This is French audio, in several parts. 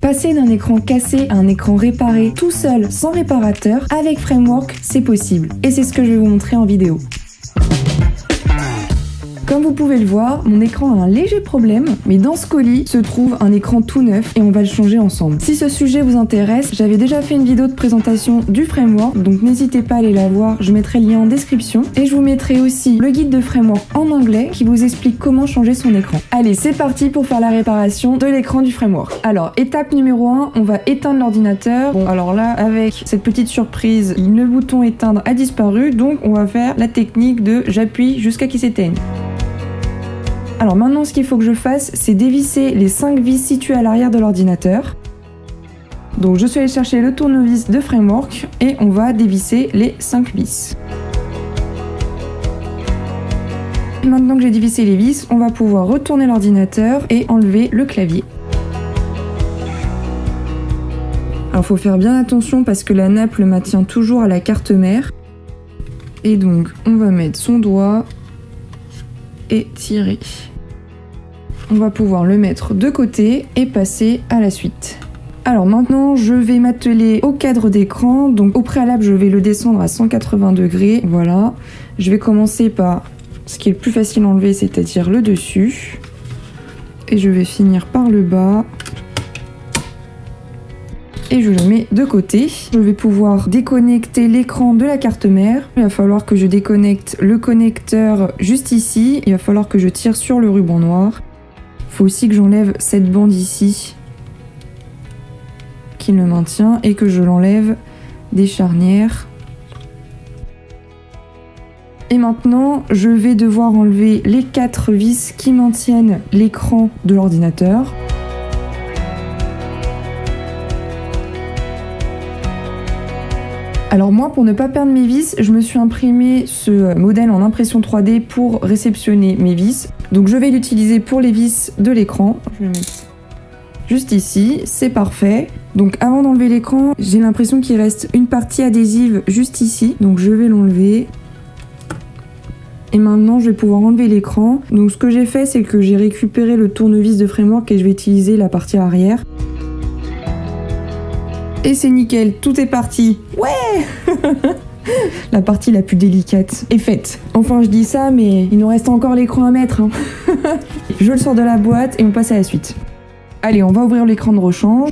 Passer d'un écran cassé à un écran réparé tout seul, sans réparateur, avec Framework, c'est possible. Et c'est ce que je vais vous montrer en vidéo. Comme vous pouvez le voir, mon écran a un léger problème, mais dans ce colis se trouve un écran tout neuf et on va le changer ensemble. Si ce sujet vous intéresse, j'avais déjà fait une vidéo de présentation du Framework, donc n'hésitez pas à aller la voir, je mettrai le lien en description. Et je vous mettrai aussi le guide de Framework en anglais qui vous explique comment changer son écran. Allez, c'est parti pour faire la réparation de l'écran du Framework. Alors, étape numéro 1, on va éteindre l'ordinateur. Bon, alors là, avec cette petite surprise, le bouton éteindre a disparu, donc on va faire la technique de j'appuie jusqu'à qu'il s'éteigne. Alors maintenant, ce qu'il faut que je fasse, c'est dévisser les 5 vis situées à l'arrière de l'ordinateur. Donc je suis allée chercher le tournevis de Framework et on va dévisser les 5 vis. Maintenant que j'ai dévissé les vis, on va pouvoir retourner l'ordinateur et enlever le clavier. Alors il faut faire bien attention parce que la nappe le maintient toujours à la carte mère. Et donc on va mettre son doigt et tirer. On va pouvoir le mettre de côté et passer à la suite. Alors maintenant, je vais m'atteler au cadre d'écran. Donc au préalable, je vais le descendre à 180 degrés. Voilà. Je vais commencer par ce qui est le plus facile à enlever, c'est-à-dire le dessus. Et je vais finir par le bas. Et je le mets de côté. Je vais pouvoir déconnecter l'écran de la carte mère. Il va falloir que je déconnecte le connecteur juste ici. Il va falloir que je tire sur le ruban noir. Il faut aussi que j'enlève cette bande ici qui le maintient et que je l'enlève des charnières. Et maintenant, je vais devoir enlever les 4 vis qui maintiennent l'écran de l'ordinateur. Alors moi, pour ne pas perdre mes vis, je me suis imprimé ce modèle en impression 3D pour réceptionner mes vis. Donc je vais l'utiliser pour les vis de l'écran. Je vais le mettre juste ici, c'est parfait. Donc avant d'enlever l'écran, j'ai l'impression qu'il reste une partie adhésive juste ici. Donc je vais l'enlever. Et maintenant, je vais pouvoir enlever l'écran. Donc ce que j'ai fait, c'est que j'ai récupéré le tournevis de Framework et je vais utiliser la partie arrière. Et c'est nickel, tout est parti. Ouais. La partie la plus délicate est faite. Enfin, je dis ça, mais il nous reste encore l'écran à mettre. Hein. Je le sors de la boîte et on passe à la suite. Allez, on va ouvrir l'écran de rechange.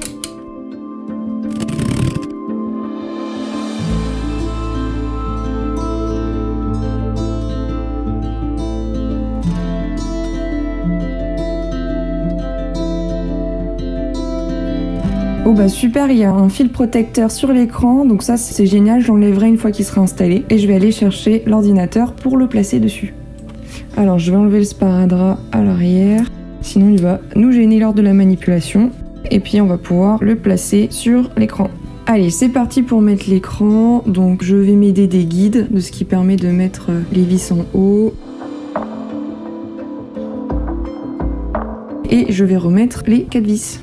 Oh bah super, il y a un fil protecteur sur l'écran, donc ça c'est génial, j'enlèverai une fois qu'il sera installé et je vais aller chercher l'ordinateur pour le placer dessus. Alors je vais enlever le sparadrap à l'arrière, sinon il va nous gêner lors de la manipulation et puis on va pouvoir le placer sur l'écran. Allez, c'est parti pour mettre l'écran, donc je vais m'aider des guides, de ce qui permet de mettre les vis en haut. Et je vais remettre les 4 vis.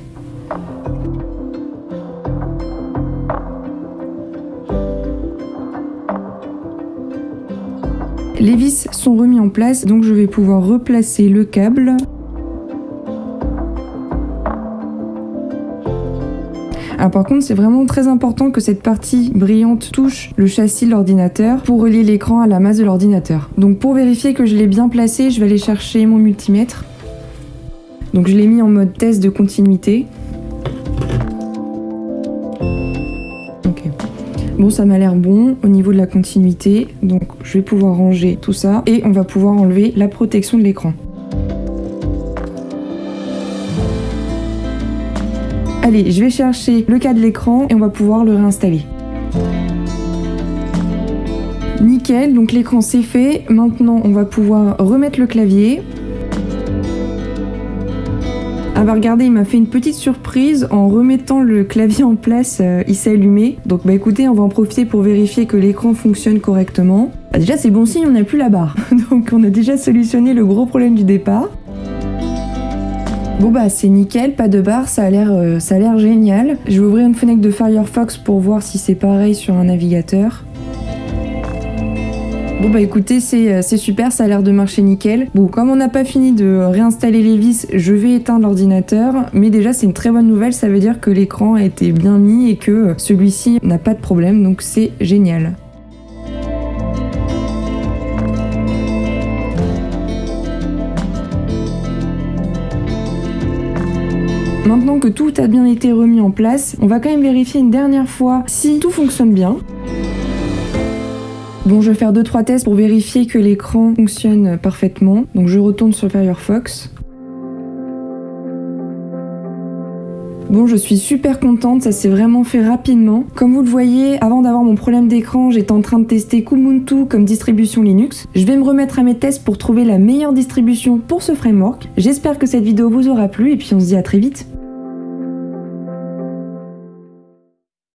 Les vis sont remis en place, donc je vais pouvoir replacer le câble. Ah, par contre, c'est vraiment très important que cette partie brillante touche le châssis de l'ordinateur pour relier l'écran à la masse de l'ordinateur. Donc pour vérifier que je l'ai bien placé, je vais aller chercher mon multimètre. Donc je l'ai mis en mode test de continuité. Bon, ça m'a l'air bon au niveau de la continuité, donc je vais pouvoir ranger tout ça et on va pouvoir enlever la protection de l'écran. Allez, je vais chercher le cas de l'écran et on va pouvoir le réinstaller. Nickel, donc l'écran c'est fait. Maintenant, on va pouvoir remettre le clavier. Ah bah regardez, il m'a fait une petite surprise en remettant le clavier en place, il s'est allumé. Donc bah écoutez, on va en profiter pour vérifier que l'écran fonctionne correctement. Bah déjà c'est bon signe, on n'a plus la barre. Donc on a déjà solutionné le gros problème du départ. Bon bah c'est nickel, pas de barre, ça a l'air génial. Je vais ouvrir une fenêtre de Firefox pour voir si c'est pareil sur un navigateur. Bon bah écoutez, c'est super, ça a l'air de marcher nickel. Bon, comme on n'a pas fini de réinstaller les vis, je vais éteindre l'ordinateur, mais déjà c'est une très bonne nouvelle, ça veut dire que l'écran a été bien mis et que celui-ci n'a pas de problème, donc c'est génial. Maintenant que tout a bien été remis en place, on va quand même vérifier une dernière fois si tout fonctionne bien. Bon, je vais faire 2-3 tests pour vérifier que l'écran fonctionne parfaitement. Donc je retourne sur Firefox. Bon, je suis super contente, ça s'est vraiment fait rapidement. Comme vous le voyez, avant d'avoir mon problème d'écran, j'étais en train de tester Kubuntu comme distribution Linux. Je vais me remettre à mes tests pour trouver la meilleure distribution pour ce framework. J'espère que cette vidéo vous aura plu et puis on se dit à très vite.